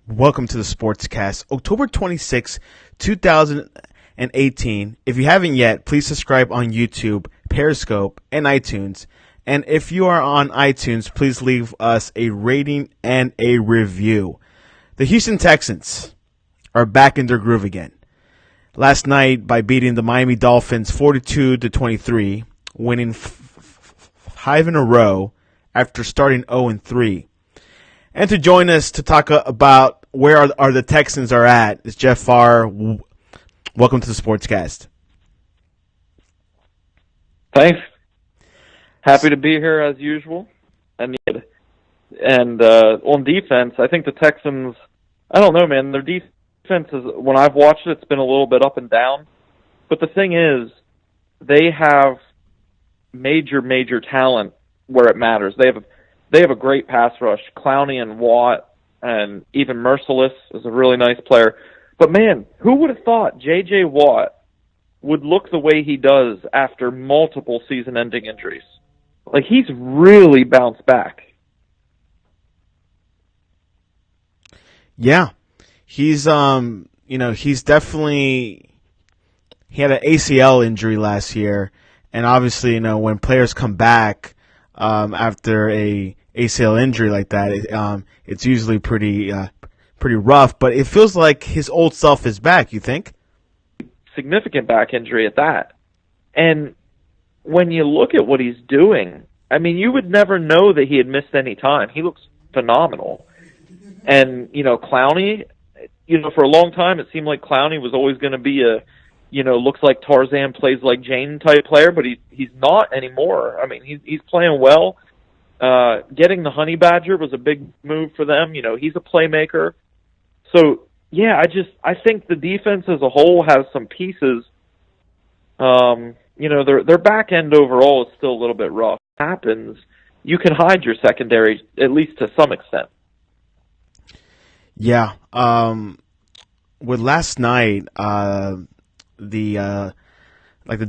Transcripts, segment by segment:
Welcome to the Sportscast, October 26, 2018. If you haven't yet, please subscribe on YouTube, Periscope, and iTunes. And if you are on iTunes, please leave us a rating and a review. The Houston Texans are back in their groove again. Last night, by beating the Miami Dolphins 42-23, winning five in a row after starting 0-3. And to join us to talk about where are the Texans are at is Jeff Fawver. Welcome to the Sportscast. Thanks. Happy to be here as usual. And on defense, I think the Texans, I don't know, man, their defense is, when I've watched it, it's been a little bit up and down. But the thing is, they have major talent where it matters. They have a great pass rush. Clowney and Watt and even Merciless is a really nice player. But, man, who would have thought J.J. Watt would look the way he does after multiple season-ending injuries? Like, he's really bounced back. Yeah. He's he's definitely, he had an ACL injury last year. And obviously, when players come back after a ACL injury like that, it's usually pretty rough. But it feels like his old self is back. You think? Significant back injury at that. And when you look at what he's doing, I mean, you would never know that he had missed any time. He looks phenomenal. And Clowney, for a long time it seemed like Clowney was always going to be a, looks like Tarzan plays like Jane type player, but he's not anymore. I mean, he's playing well. Getting the Honey Badger was a big move for them. He's a playmaker. So, yeah, I think the defense as a whole has some pieces. Their back end overall is still a little bit rough. It happens, you can hide your secondary, at least to some extent. Yeah. With last night, the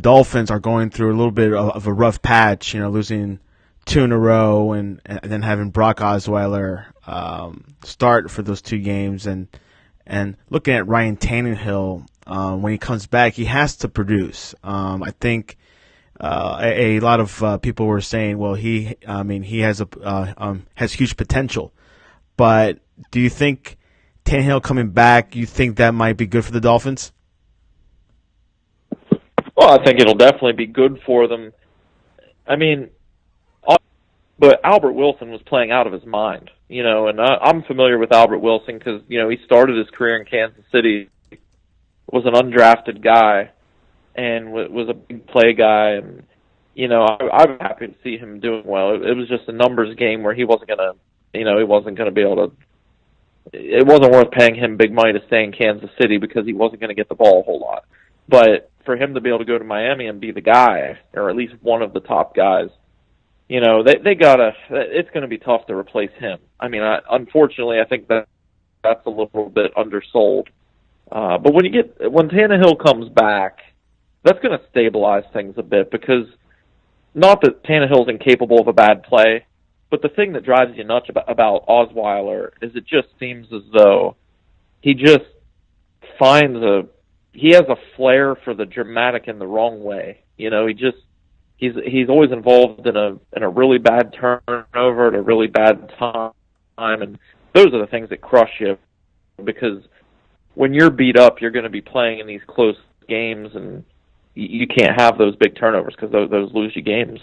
Dolphins are going through a little bit of a rough patch, losing 2 in a row and then having Brock Osweiler start for those 2 games, and looking at Ryan Tannehill, when he comes back, he has to produce. I think a lot of people were saying, well, he has has huge potential, but do you think Tannehill coming back, you think that might be good for the Dolphins? Well, I think it'll definitely be good for them. I mean, but Albert Wilson was playing out of his mind, and I'm familiar with Albert Wilson because, he started his career in Kansas City, was an undrafted guy, and was a big play guy, and, I'm happy to see him doing well. It was just a numbers game where he wasn't going to be able to, it wasn't worth paying him big money to stay in Kansas City because he wasn't going to get the ball a whole lot. But for him to be able to go to Miami and be the guy, or at least one of the top guys, they gotta. It's going to be tough to replace him. I mean, unfortunately, I think that's a little bit undersold. But when Tannehill comes back, that's going to stabilize things a bit, because not that Tannehill's incapable of a bad play, but the thing that drives you nuts about Osweiler is it just seems as though he just he has a flair for the dramatic in the wrong way. He's always involved in a really bad turnover at a really bad time, and those are the things that crush you, because when you're beat up, you're going to be playing in these close games, and you can't have those big turnovers because those lose you games.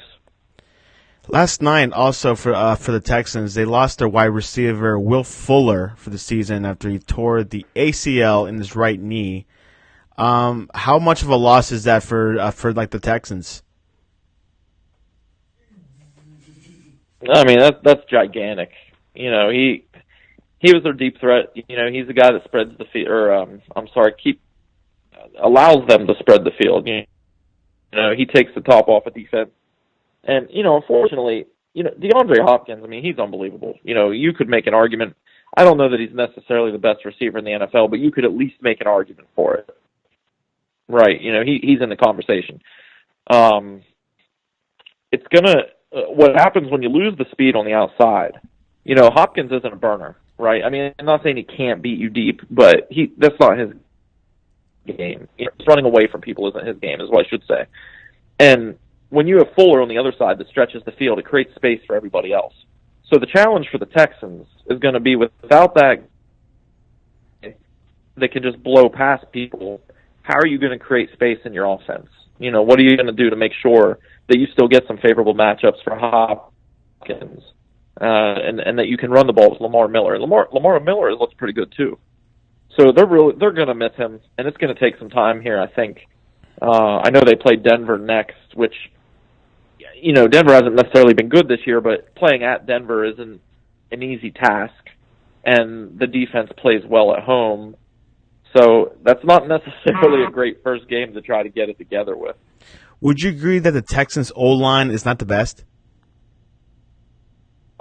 Last night, also for the Texans, they lost their wide receiver Will Fuller for the season after he tore the ACL in his right knee. How much of a loss is that for the Texans? I mean, that's gigantic. He was their deep threat. He's the guy that spreads the field, allows them to spread the field. He takes the top off of defense. And, unfortunately, DeAndre Hopkins, I mean, he's unbelievable. You could make an argument. I don't know that he's necessarily the best receiver in the NFL, but you could at least make an argument for it. Right. He's in the conversation. It's going to, what happens when you lose the speed on the outside, Hopkins isn't a burner. right? I mean, I'm not saying he can't beat you deep, but that's not his game. Running away from people isn't his game, is what I should say. And when you have Fuller on the other side that stretches the field, it creates space for everybody else. So the challenge for the Texans is going to be without that, they can just blow past people. How are you going to create space in your offense? What are you going to do to make sure that you still get some favorable matchups for Hopkins, and that you can run the ball with Lamar Miller? Lamar Miller looks pretty good too. So they're going to miss him, and it's going to take some time here, I think. I know they play Denver next, which, Denver hasn't necessarily been good this year, but playing at Denver isn't an easy task, and the defense plays well at home. So that's not necessarily a great first game to try to get it together with. Would you agree that the Texans' O-line is not the best?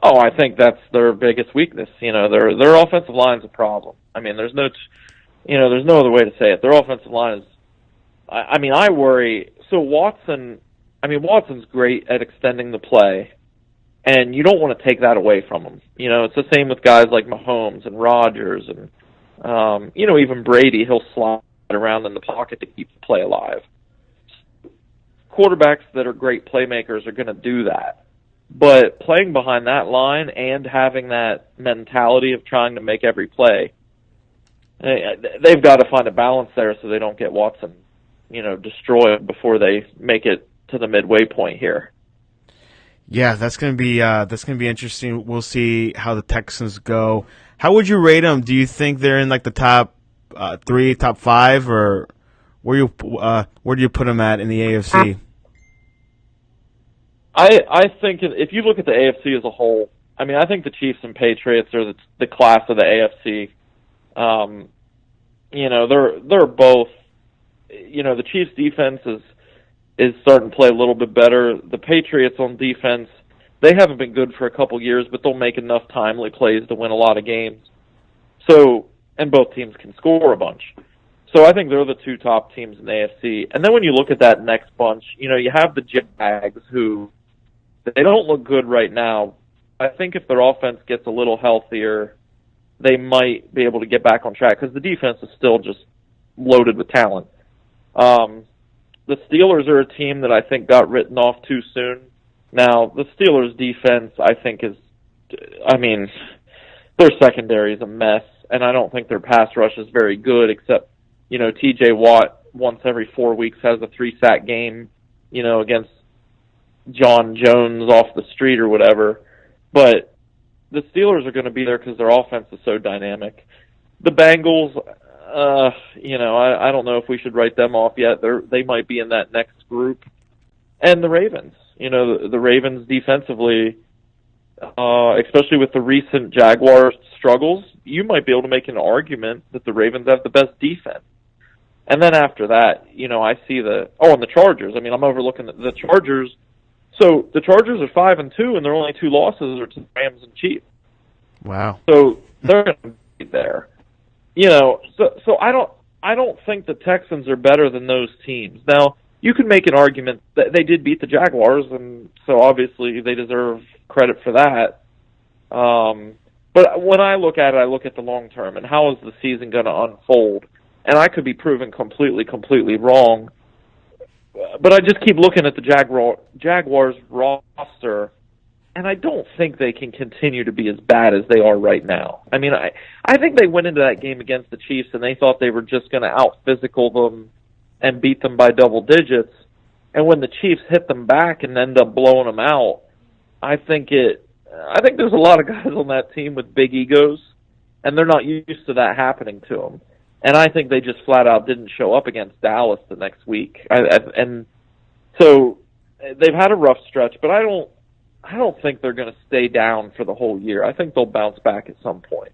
Oh, I think that's their biggest weakness. Their offensive line's a problem. I mean, there's no other way to say it. Their offensive line is. I worry. So Watson's great at extending the play, and you don't want to take that away from him. It's the same with guys like Mahomes and Rodgers and, even Brady. He'll slide around in the pocket to keep the play alive. Quarterbacks that are great playmakers are going to do that. But playing behind that line and having that mentality of trying to make every play, they've got to find a balance there so they don't get Watson, destroyed before they make it to the midway point here. Yeah, that's gonna be interesting. We'll see how the Texans go. How would you rate them? Do you think they're in like the top 3, top 5, or where do you put them at in the AFC? I think if you look at the AFC as a whole, I think the Chiefs and Patriots are the class of the AFC. They're both. The Chiefs' defense is starting to play a little bit better. The Patriots on defense, they haven't been good for a couple years, but they'll make enough timely plays to win a lot of games. So, and both teams can score a bunch. So I think they're the 2 top teams in the AFC. And then when you look at that next bunch, you have the Jags, who they don't look good right now. I think if their offense gets a little healthier, they might be able to get back on track because the defense is still just loaded with talent. The Steelers are a team that I think got written off too soon. Now, the Steelers' defense, I think, their secondary is a mess, and I don't think their pass rush is very good, except, T.J. Watt once every 4 weeks has a 3-sack game, against John Jones off the street or whatever. But the Steelers are going to be there because their offense is so dynamic. The Bengals, I don't know if we should write them off yet. They might be in that next group. And the Ravens, the Ravens defensively, especially with the recent Jaguars struggles, you might be able to make an argument that the Ravens have the best defense. And then after that, I see and the Chargers. I'm overlooking the Chargers. So the Chargers are 5-2, and their only 2 losses are to the Rams and Chiefs. Wow. So they're going to be there. So I don't think the Texans are better than those teams. Now, you can make an argument that they did beat the Jaguars, and so obviously they deserve credit for that. But when I look at it, I look at the long term, and how is the season going to unfold? And I could be proven completely wrong. But I just keep looking at the Jaguars roster, and I don't think they can continue to be as bad as they are right now. I think they went into that game against the Chiefs, and they thought they were just going to out-physical them and beat them by double digits. And when the Chiefs hit them back and end up blowing them out, I think there's a lot of guys on that team with big egos, and they're not used to that happening to them. And I think they just flat out didn't show up against Dallas the next week. And so they've had a rough stretch, but I don't think they're going to stay down for the whole year. I think they'll bounce back at some point.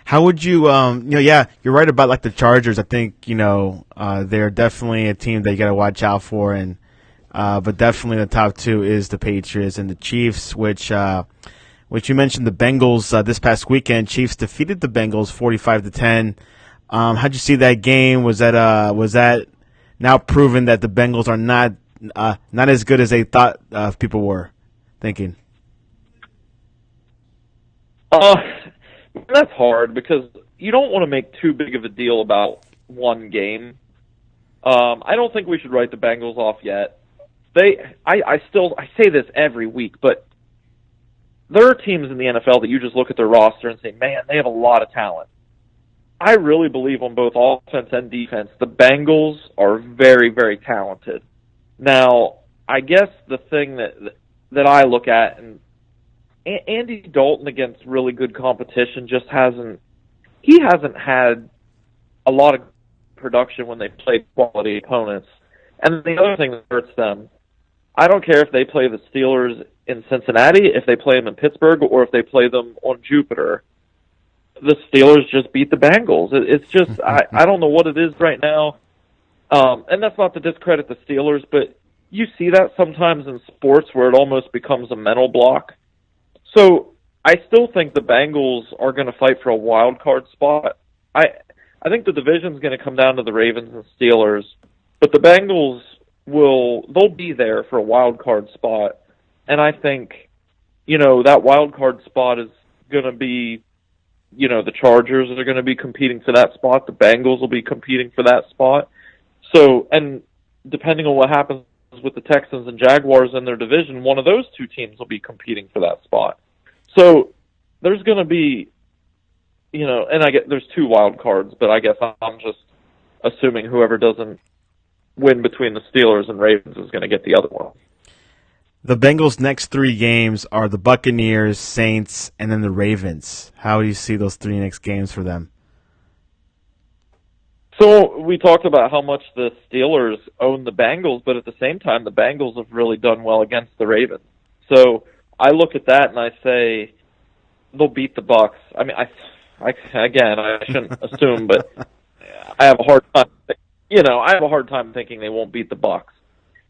How would you, you're right about like the Chargers. I think, they're definitely a team that you got to watch out for. And, but definitely the top 2 is the Patriots and the Chiefs, which you mentioned the Bengals this past weekend. Chiefs defeated the Bengals 45-10. How'd you see that game? Was that now proven that the Bengals are not as good as they thought people were thinking? Uh, that's hard because you don't want to make too big of a deal about one game. I don't think we should write the Bengals off yet. I say this every week, but there are teams in the NFL that you just look at their roster and say, man, they have a lot of talent. I really believe on both offense and defense, the Bengals are very, very talented. Now, I guess the thing that I look at, and Andy Dalton against really good competition just hasn't had a lot of production when they play quality opponents. And the other thing that hurts them, I don't care if they play the Steelers in Cincinnati, if they play them in Pittsburgh, or if they play them on Jupiter. The Steelers just beat the Bengals. It's just, I don't know what it is right now. And that's not to discredit the Steelers, but you see that sometimes in sports where it almost becomes a mental block. So I still think the Bengals are going to fight for a wild card spot. I think the division's going to come down to the Ravens and Steelers, but the Bengals they'll be there for a wild card spot. And I think, that wild card spot is going to be, the Chargers are going to be competing for that spot. The Bengals will be competing for that spot. So, and depending on what happens with the Texans and Jaguars in their division, one of those two teams will be competing for that spot. So there's going to be, and there's two wild cards, but I guess I'm just assuming whoever doesn't win between the Steelers and Ravens is going to get the other one. The Bengals' next three games are the Buccaneers, Saints, and then the Ravens. How do you see those three next games for them? So we talked about how much the Steelers own the Bengals, but at the same time, the Bengals have really done well against the Ravens. So I look at that and I say they'll beat the Bucs. I mean, I shouldn't assume, but I have a hard time. I have a hard time thinking they won't beat the Bucs.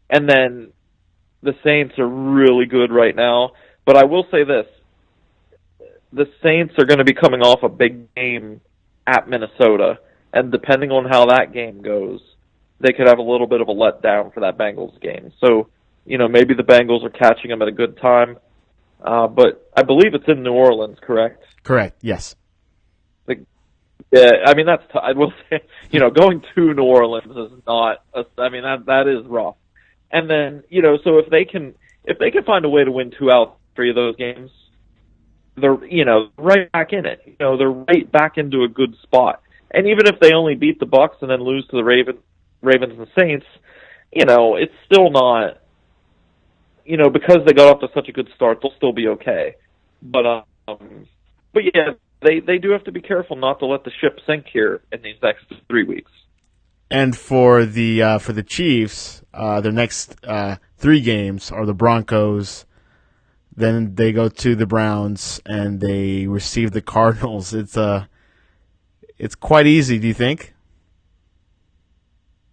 And then the Saints are really good right now. But I will say this: the Saints are going to be coming off a big game at Minnesota. And depending on how that game goes, they could have a little bit of a letdown for that Bengals game. So, maybe the Bengals are catching them at a good time. But I believe it's in New Orleans, correct? Correct, yes. Yeah, I mean, I will say, going to New Orleans is not, that is rough. And then, so if they can find a way to win 2 out of 3 of those games, they're, right back in it. They're right back into a good spot. And even if they only beat the Bucs and then lose to the Ravens and Saints, it's still not, because they got off to such a good start, they'll still be okay. But yeah, they do have to be careful not to let the ship sink here in these next 3 weeks. And for the Chiefs, their next 3 games are the Broncos. Then they go to the Browns and they receive the Cardinals. It's quite easy, do you think?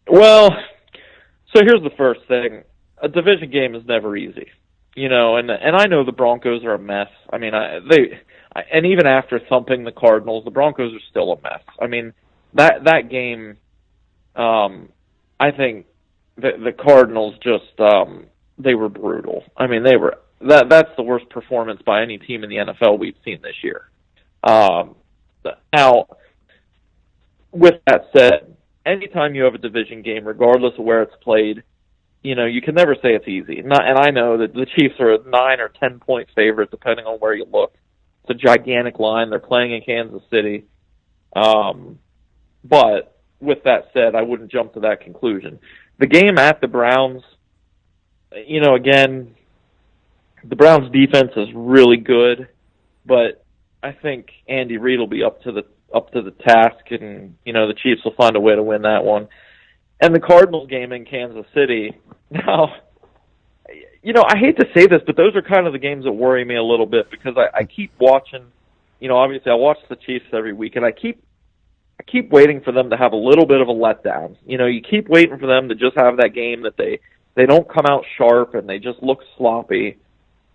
Well, so here's the first thing. A division game is never easy. And I know the Broncos are a mess. I mean, and even after thumping the Cardinals, the Broncos are still a mess. I mean, that game, I think the Cardinals just they were brutal. I mean, that's the worst performance by any team in the NFL we've seen this year. Now, with that said, anytime you have a division game, regardless of where it's played, you can never say it's easy. And I know that the Chiefs are a 9 or 10 point favorite, depending on where you look. It's a gigantic line. They're playing in Kansas City. But with that said, I wouldn't jump to that conclusion. The game at the Browns, again, the Browns' defense is really good, but I think Andy Reid will be up to the task, and the Chiefs will find a way to win that one. And the Cardinals game in Kansas City. Now, I hate to say this, but those are kind of the games that worry me a little bit because I keep watching. Obviously I watch the Chiefs every week, and I keep waiting for them to have a little bit of a letdown. You keep waiting for them to just have that game that they don't come out sharp and they just look sloppy,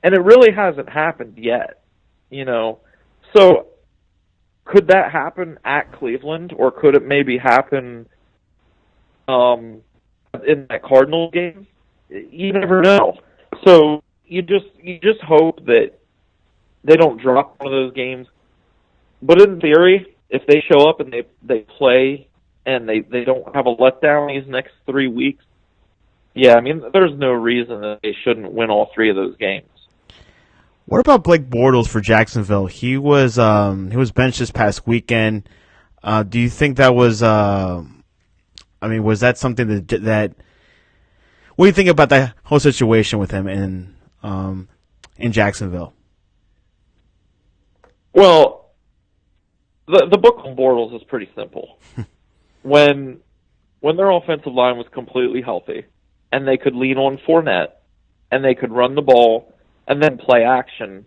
and it really hasn't happened yet. So. Could that happen at Cleveland, or could it maybe happen in that Cardinals game? You never know. So you just hope that they don't drop one of those games. But in theory, if they show up and they play and they don't have a letdown these next 3 weeks, yeah, I mean, there's no reason that they shouldn't win all 3 of those games. What about Blake Bortles for Jacksonville? He was benched this past weekend. Do you think that was? Was that something that? What do you think about that whole situation with him in Jacksonville? Well, the book on Bortles is pretty simple. when their offensive line was completely healthy, and they could lean on Fournette, and they could run the ball, and then play action,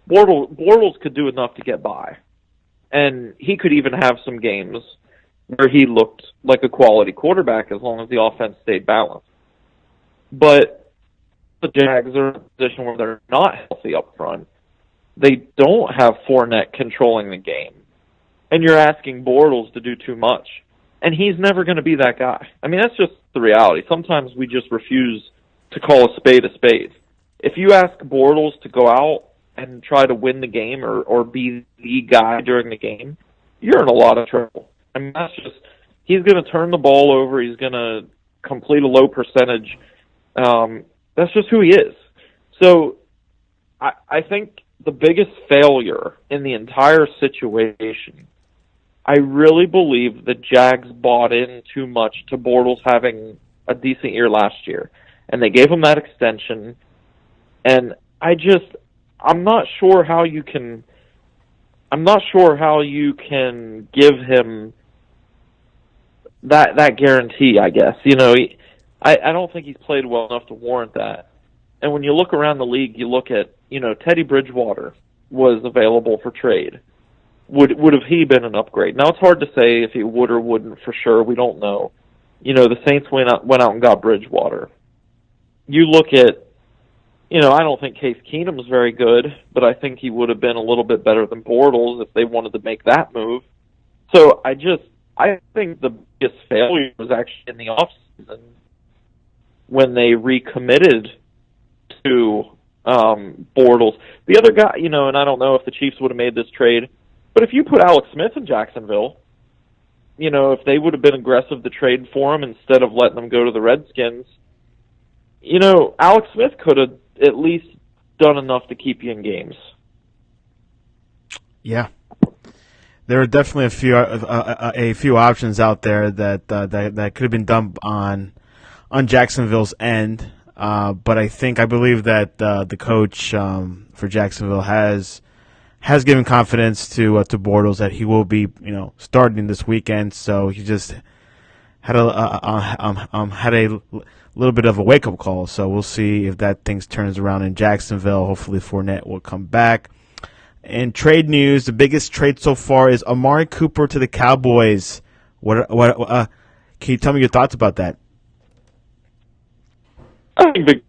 Bortles could do enough to get by. And he could even have some games where he looked like a quality quarterback as long as the offense stayed balanced. But the Jags are in a position where they're not healthy up front. They don't have Fournette controlling the game. And you're asking Bortles to do too much. And he's never going to be that guy. I mean, that's just the reality. Sometimes we just refuse to call a spade a spade. If you ask Bortles to go out and try to win the game or be the guy during the game, you're in a lot of trouble. I mean, he's going to turn the ball over. He's going to complete a low percentage. That's just who he is. So I think the biggest failure in the entire situation, I really believe the Jags bought in too much to Bortles having a decent year last year. And they gave him that extension. And I'm not sure how you can give him that guarantee, I guess. I don't think he's played well enough to warrant that. And when you look around the league, you look at, Teddy Bridgewater was available for trade. Would have he been an upgrade? Now, it's hard to say if he would or wouldn't for sure. We don't know. The Saints went out and got Bridgewater. You look at, I don't think Case Keenum's very good, but I think he would have been a little bit better than Bortles if they wanted to make that move. So I think the biggest failure was actually in the offseason when they recommitted to Bortles. The other guy, and I don't know if the Chiefs would have made this trade, but if you put Alex Smith in Jacksonville, if they would have been aggressive to trade for him instead of letting them go to the Redskins, Alex Smith could have at least done enough to keep you in games. Yeah, there are definitely a few options out there that could have been done on Jacksonville's end. But I believe that the coach for Jacksonville has given confidence to Bortles that he will be starting this weekend. So he just had a little bit of a wake up call. So we'll see if that thing turns around in Jacksonville. Hopefully Fournette will come back. In trade news, the biggest trade so far is Amari Cooper to the Cowboys. What can you tell me your thoughts about that? I think the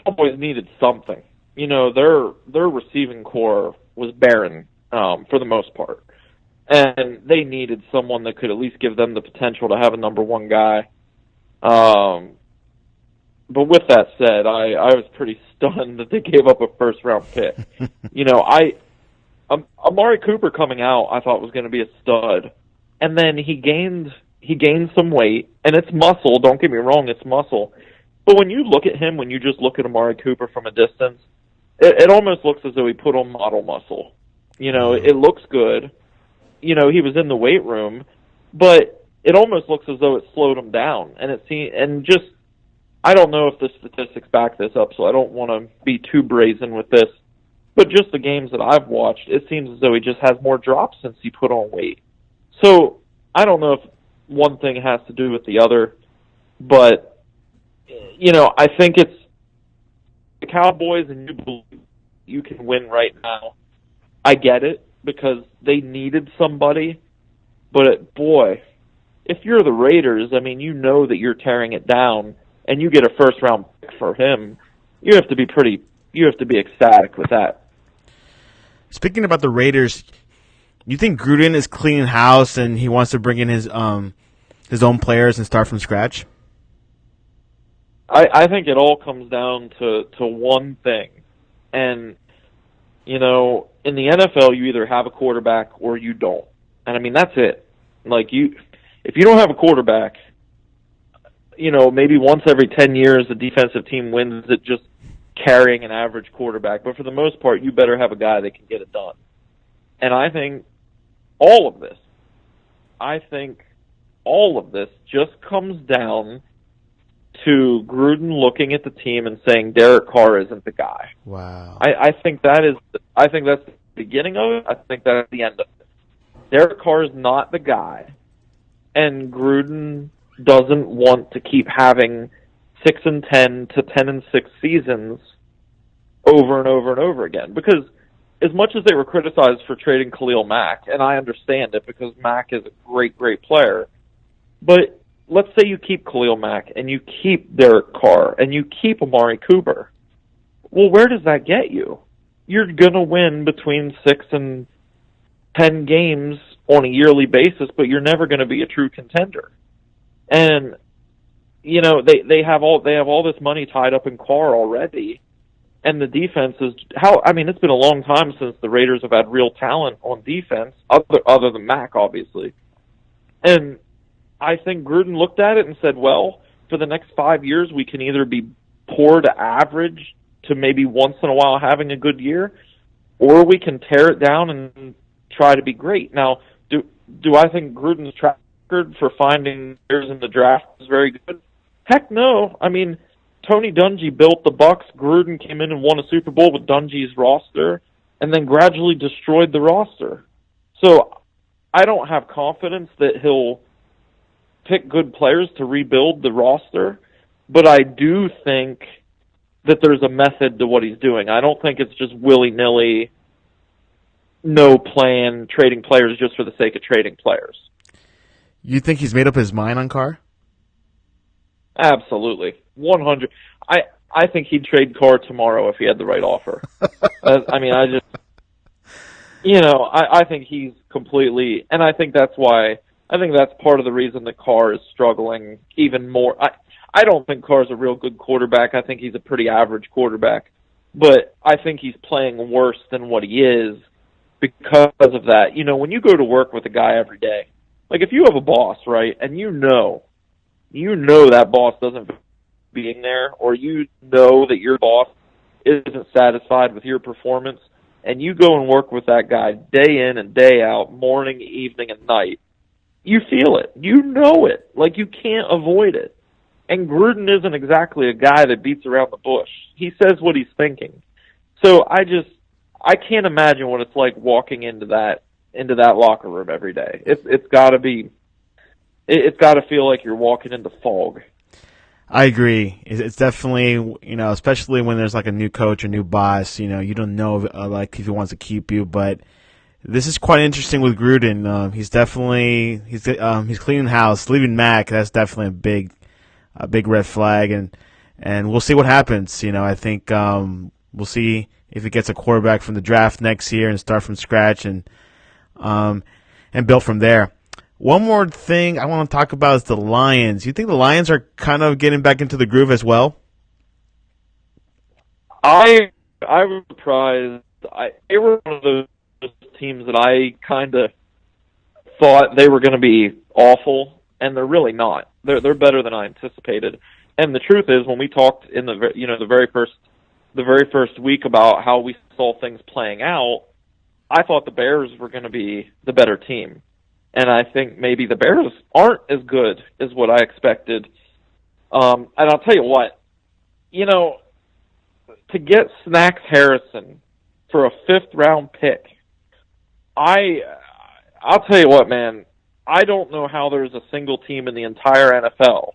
Cowboys needed something. Their receiving core was barren for the most part, and they needed someone that could at least give them the potential to have a number one guy. But with that said, I was pretty stunned that they gave up a first-round pick. Amari Cooper coming out, I thought was going to be a stud, and then he gained some weight, and it's muscle. Don't get me wrong, it's muscle. But when you look at him, when you just look at Amari Cooper from a distance, it almost looks as though he put on model muscle. It looks good. He was in the weight room, but it almost looks as though it slowed him down. I don't know if the statistics back this up, so I don't want to be too brazen with this. But just the games that I've watched, it seems as though he just has more drops since he put on weight. So I don't know if one thing has to do with the other, but I think it's the Cowboys, and you believe you can win right now. I get it because they needed somebody, but boy, if you're the Raiders, that you're tearing it down, and you get a first round pick for him. You have to be ecstatic with that. Speaking about the Raiders, you think Gruden is cleaning house and he wants to bring in his own players and start from scratch? I think it all comes down to one thing, And, in the NFL, you either have a quarterback or you don't. And, I mean, that's it. Like, if you don't have a quarterback, maybe once every 10 years the defensive team wins it just carrying an average quarterback. But for the most part, you better have a guy that can get it done. And I think all of this just comes down to Gruden looking at the team and saying Derek Carr isn't the guy. Wow. I think that's the beginning of it. I think that's the end of it. Derek Carr is not the guy, and Gruden doesn't want to keep having 6-10 to 10-6 seasons over and over and over again. Because as much as they were criticized for trading Khalil Mack, and I understand it because Mack is a great, great player, but let's say you keep Khalil Mack and you keep Derek Carr and you keep Amari Cooper. Well, where does that get you? You're going to win between 6 and 10 games on a yearly basis, but you're never going to be a true contender. And they have all this money tied up in Carr already, and the defense is it's been a long time since the Raiders have had real talent on defense, other than Mack, obviously. And I think Gruden looked at it and said, well, for the next 5 years, we can either be poor to average to maybe once in a while having a good year, or we can tear it down and try to be great. Now, do I think Gruden's track record for finding players in the draft is very good? Heck no. I mean, Tony Dungy built the Bucs. Gruden came in and won a Super Bowl with Dungy's roster and then gradually destroyed the roster. So I don't have confidence that he'll pick good players to rebuild the roster, but I do think that there's a method to what he's doing. I don't think it's just willy-nilly, no plan, trading players just for the sake of trading players. You think he's made up his mind on Carr? Absolutely. 100. I think he'd trade Carr tomorrow if he had the right offer. I think he's completely, and I think that's why, I think that's part of the reason that Carr is struggling even more. I don't think Carr's a real good quarterback. I think he's a pretty average quarterback. But I think he's playing worse than what he is because of that. When you go to work with a guy every day, like if you have a boss, right, and you know that boss doesn't being there, or you know that your boss isn't satisfied with your performance, and you go and work with that guy day in and day out, morning, evening, and night, you feel it. You know it. Like, you can't avoid it. And Gruden isn't exactly a guy that beats around the bush. He says what he's thinking. So I can't imagine what it's like walking into that locker room every day. It's got to feel like you're walking into fog. I agree. It's definitely, especially when there's like a new coach or new boss, you don't know like if he wants to keep you, but this is quite interesting with Gruden. He's cleaning house, leaving Mack. That's definitely a big red flag, and we'll see what happens. I think we'll see if he gets a quarterback from the draft next year and start from scratch and build from there. One more thing I want to talk about is the Lions. You think the Lions are kind of getting back into the groove as well? I was surprised. They were one of those teams that I kind of thought they were going to be awful, and they're really not. They're better than I anticipated. And the truth is, when we talked in the very first week about how we saw things playing out, I thought the Bears were going to be the better team. And I think maybe the Bears aren't as good as what I expected. And I'll tell you what, to get Snacks Harrison for a 5th-round pick, I'll tell you what, man, I don't know how there's a single team in the entire NFL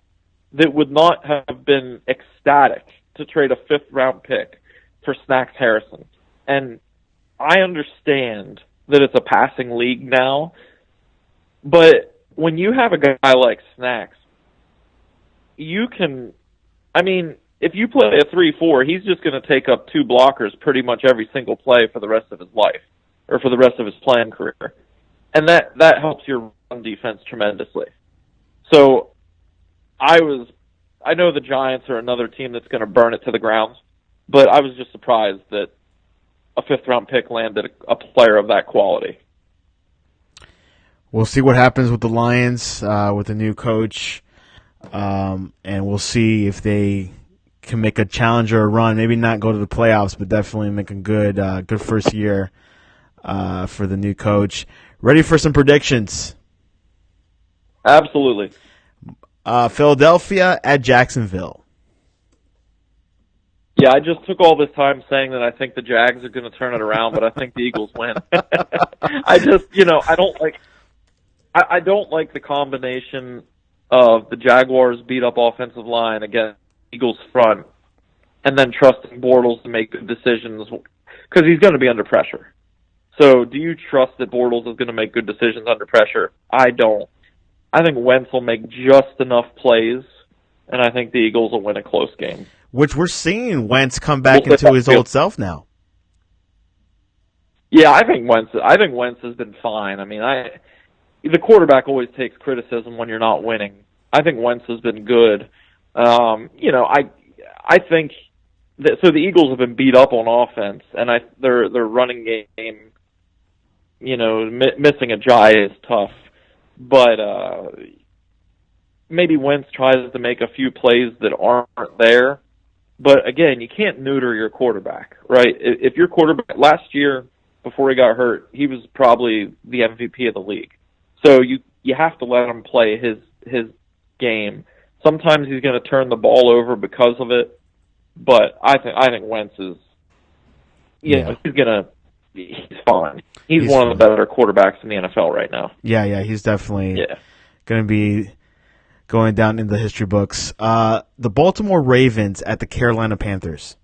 that would not have been ecstatic to trade a 5th-round pick for Snacks Harrison. And I understand that it's a passing league now, but when you have a guy like Snacks, you can, if you play a 3-4, he's just going to take up 2 blockers pretty much every single play for the rest of his life, or for the rest of his playing career. And that helps your run defense tremendously. So I know the Giants are another team that's going to burn it to the ground, but I was just surprised that a fifth-round pick landed a player of that quality. We'll see what happens with the Lions with the new coach, and we'll see if they can make a challenger run. Maybe not go to the playoffs, but definitely make a good first year for the new coach. Ready for some predictions? Absolutely. Philadelphia at Jacksonville. Yeah, I just took all this time saying that I think the Jags are going to turn it around, but I think the Eagles win. I just, I don't like the combination of the Jaguars' beat-up offensive line against Eagles' front, and then trusting Bortles to make good decisions because he's going to be under pressure. So, do you trust that Bortles is going to make good decisions under pressure? I don't. I think Wentz will make just enough plays, and I think the Eagles will win a close game. Which we're seeing Wentz come back into his old self now. Yeah, I think Wentz has been fine. I mean, the quarterback always takes criticism when you're not winning. I think Wentz has been good. I think that, so the Eagles have been beat up on offense, and their running game, missing Ajayi is tough. But maybe Wentz tries to make a few plays that aren't there. But again, you can't neuter your quarterback, right? If your quarterback last year, before he got hurt, he was probably the MVP of the league. So you have to let him play his game. Sometimes he's going to turn the ball over because of it, but I think Wentz is, he's fine. He's one of the better quarterbacks in the NFL right now. Yeah, he's definitely going to be going down in the history books. The Baltimore Ravens at the Carolina Panthers.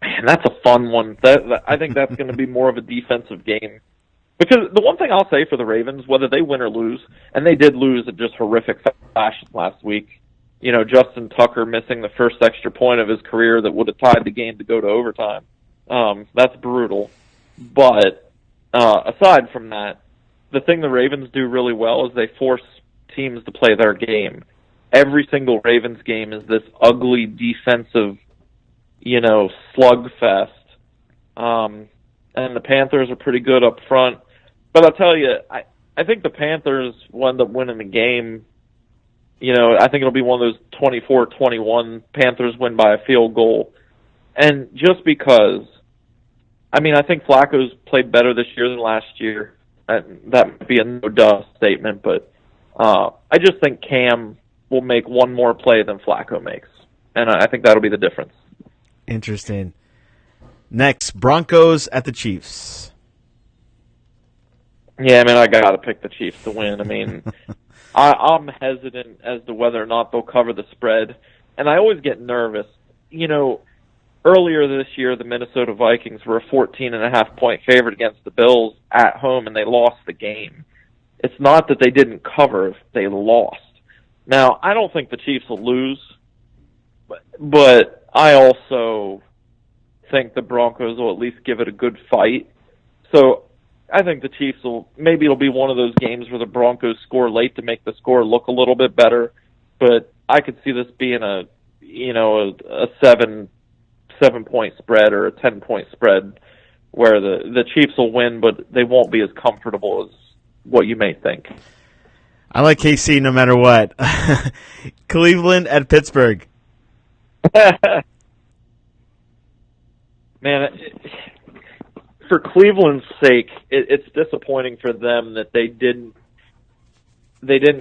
Man, that's a fun one. I think that's going to be more of a defensive game. Because the one thing I'll say for the Ravens, whether they win or lose, and they did lose at just horrific fashion last week, Justin Tucker missing the first extra point of his career that would have tied the game to go to overtime. That's brutal. But aside from that, the thing the Ravens do really well is they force teams to play their game. Every single Ravens game is this ugly defensive, slugfest. And the Panthers are pretty good up front. But I'll tell you, I think the Panthers will end up winning the game. I think it'll be one of those 24-21 Panthers win by a field goal. And just because, I think Flacco's played better this year than last year. That might be a no-duh statement, but I just think Cam will make one more play than Flacco makes. And I think that'll be the difference. Interesting. Next, Broncos at the Chiefs. Yeah, I got to pick the Chiefs to win. I'm hesitant as to whether or not they'll cover the spread. And I always get nervous. Earlier this year, the Minnesota Vikings were a 14.5-point favorite against the Bills at home, and they lost the game. It's not that they didn't cover, they lost. Now, I don't think the Chiefs will lose, but I also think the Broncos will at least give it a good fight. So I think the Chiefs maybe it'll be one of those games where the Broncos score late to make the score look a little bit better, but I could see this being a 7-point spread or a 10-point spread where the Chiefs will win, but they won't be as comfortable as what you may think. I like KC no matter what. Cleveland at Pittsburgh. Man, for Cleveland's sake, it's disappointing for them that they didn't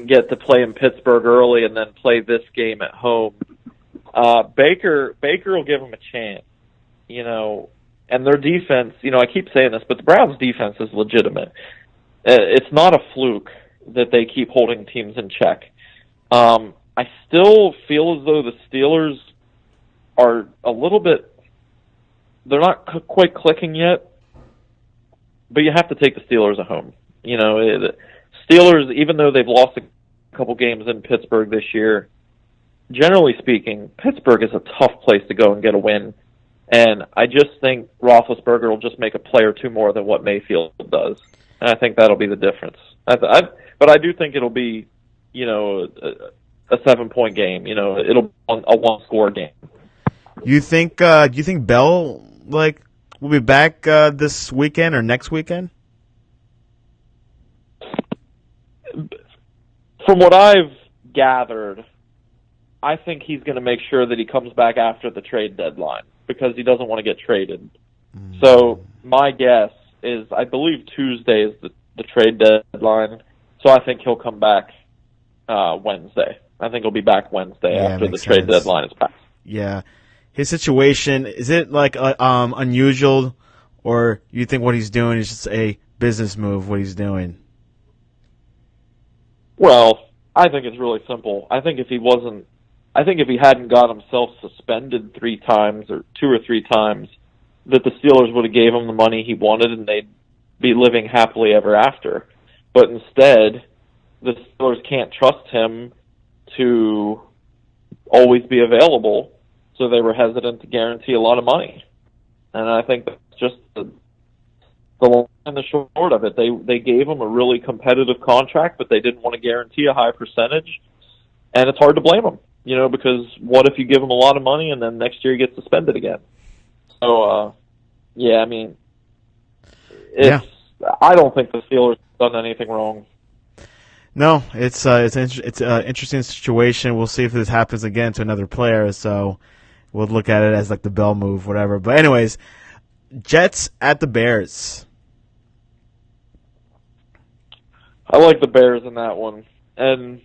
get to play in Pittsburgh early and then play this game at home. Baker will give them a chance, and their defense, I keep saying this, but the Browns' defense is legitimate. It's not a fluke that they keep holding teams in check. I still feel as though the Steelers are a little bit, they're not quite clicking yet, but you have to take the Steelers at home. The Steelers, even though they've lost a couple games in Pittsburgh this year, generally speaking, Pittsburgh is a tough place to go and get a win. And I just think Roethlisberger will just make a play or two more than what Mayfield does. And I think that'll be the difference. But I do think it'll be, a 7-point game. It'll be a one-score game. You think Bell like we'll be back this weekend or next weekend? From what I've gathered, I think he's going to make sure that he comes back after the trade deadline because he doesn't want to get traded. So my guess is I believe Tuesday is the trade deadline, so I think he'll come back Wednesday. I think he'll be back Wednesday after the trade deadline is passed. Yeah. His situation, is it like unusual, or you think what he's doing is just a business move, what he's doing? Well, I think it's really simple. I think if he hadn't got himself suspended 3 times or 2 or 3 times, that the Steelers would have gave him the money he wanted and they'd be living happily ever after. But instead, the Steelers can't trust him to always be available, so they were hesitant to guarantee a lot of money. And I think that's just the long and the short of it. They gave him a really competitive contract, but they didn't want to guarantee a high percentage, and it's hard to blame them, because what if you give him a lot of money and then next year he gets suspended again? So, I don't think the Steelers have done anything wrong. No, it's an interesting situation. We'll see if this happens again to another player. So we'll look at it as like the Bell move, whatever. But anyways, Jets at the Bears. I like the Bears in that one, and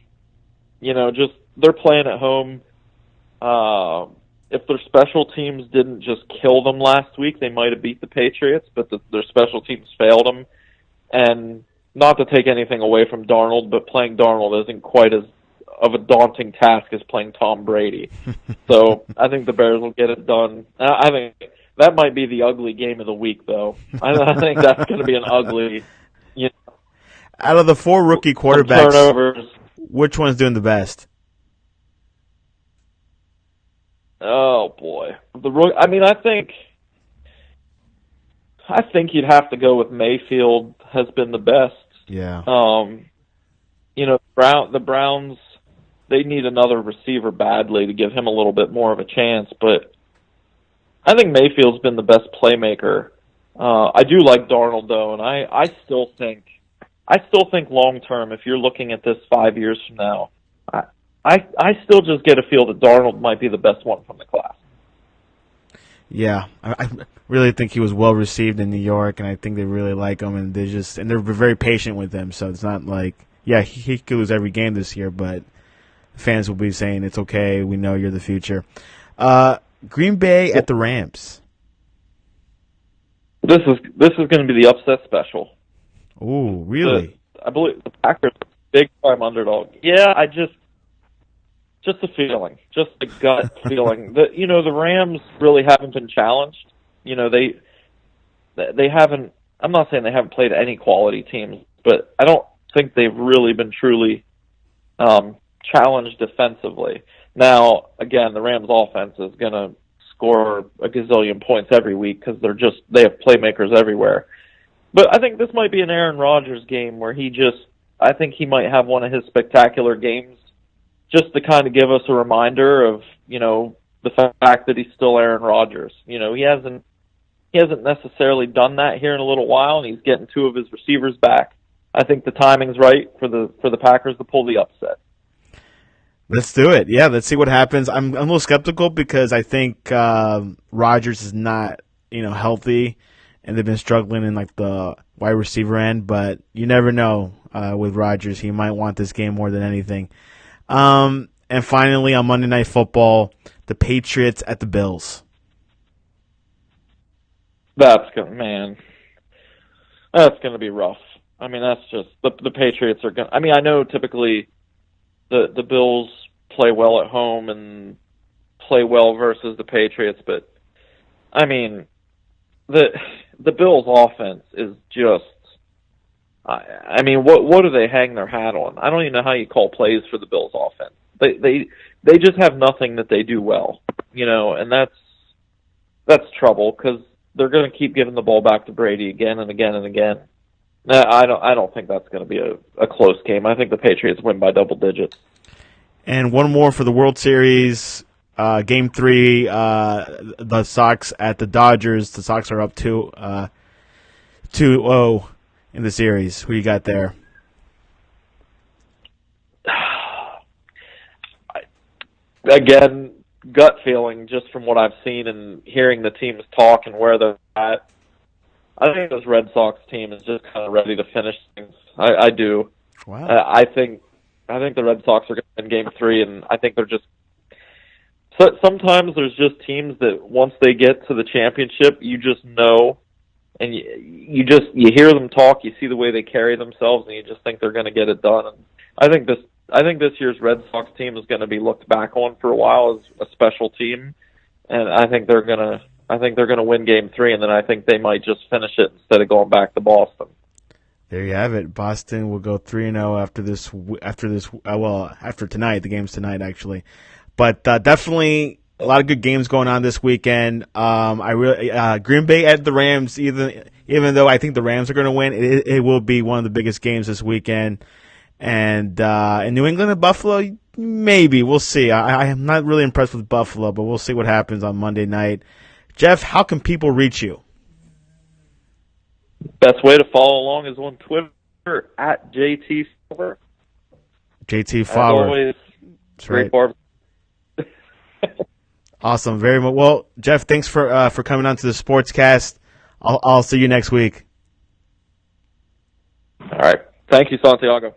just they're playing at home. If their special teams didn't just kill them last week, they might have beat the Patriots, but their special teams failed them. And not to take anything away from Darnold, but playing Darnold isn't quite as of a daunting task as playing Tom Brady. So I think the Bears will get it done. I think that might be the ugly game of the week, though. I think that's going to be an ugly. Out of the 4 rookie quarterbacks, turnovers. Which one's doing the best? Oh boy, I think you'd have to go with Mayfield. Has been the best. Yeah. The Browns, they need another receiver badly to give him a little bit more of a chance, but I think Mayfield's been the best playmaker. I do like Darnold though, and I still think long term, if you're looking at this 5 years from now, I still just get a feel that Darnold might be the best one from the class. Yeah, I really think he was well received in New York, and I think they really like him, and they're very patient with him. So it's not like, he could lose every game this year, but fans will be saying it's okay. We know you're the future. Green Bay at the Rams. This is going to be the upset special. Ooh, really? I believe the Packers are big time underdog. Yeah, just a feeling, just a gut feeling. The Rams really haven't been challenged. They haven't. I'm not saying they haven't played any quality teams, but I don't think they've really been truly challenged defensively. Now, again, the Rams' offense is going to score a gazillion points every week because they have playmakers everywhere. But I think this might be an Aaron Rodgers game where I think he might have one of his spectacular games, just to kind of give us a reminder of, the fact that he's still Aaron Rodgers. He hasn't necessarily done that here in a little while, and he's getting 2 of his receivers back. I think the timing's right for the Packers to pull the upset. Let's do it. Yeah, let's see what happens. I'm a little skeptical because I think Rodgers is not, healthy, and they've been struggling in like the wide receiver end. But you never know with Rodgers; he might want this game more than anything. And finally, on Monday Night Football, the Patriots at the Bills. That's going to be rough. That's just the Patriots are going. I know typically the Bills play well at home and play well versus the Patriots, but the Bills' offense is just. What do they hang their hat on? I don't even know how you call plays for the Bills' offense. They just have nothing that they do well, and that's trouble because they're going to keep giving the ball back to Brady again and again and again. I don't think that's going to be a close game. I think the Patriots win by double digits. And one more for the World Series. Game 3, the Sox at the Dodgers. The Sox are up 2-0 in the series. Who you got there? Again, gut feeling just from what I've seen and hearing the teams talk and where they're at. I think this Red Sox team is just kind of ready to finish things. I do. Wow. I think the Red Sox are going to win Game 3, and I think they're just. So sometimes there's just teams that once they get to the championship, you just know, and you hear them talk, you see the way they carry themselves, and you just think they're going to get it done. And I think this year's Red Sox team is going to be looked back on for a while as a special team, and I think they're going to win Game 3, and then I think they might just finish it instead of going back to Boston. There you have it. Boston will go 3-0 after tonight. The game's tonight, actually. But definitely a lot of good games going on this weekend. Green Bay at the Rams. Even though I think the Rams are going to win, it will be one of the biggest games this weekend. And in New England and Buffalo, maybe we'll see. I am not really impressed with Buffalo, but we'll see what happens on Monday night. Jeff, how can people reach you? Best way to follow along is on Twitter at JT Fawver. JT Fawver. As always, that's great right. Awesome, very much. Well, Jeff, thanks for coming on to the Sportscast. I'll see you next week. All right, thank you, Santiago.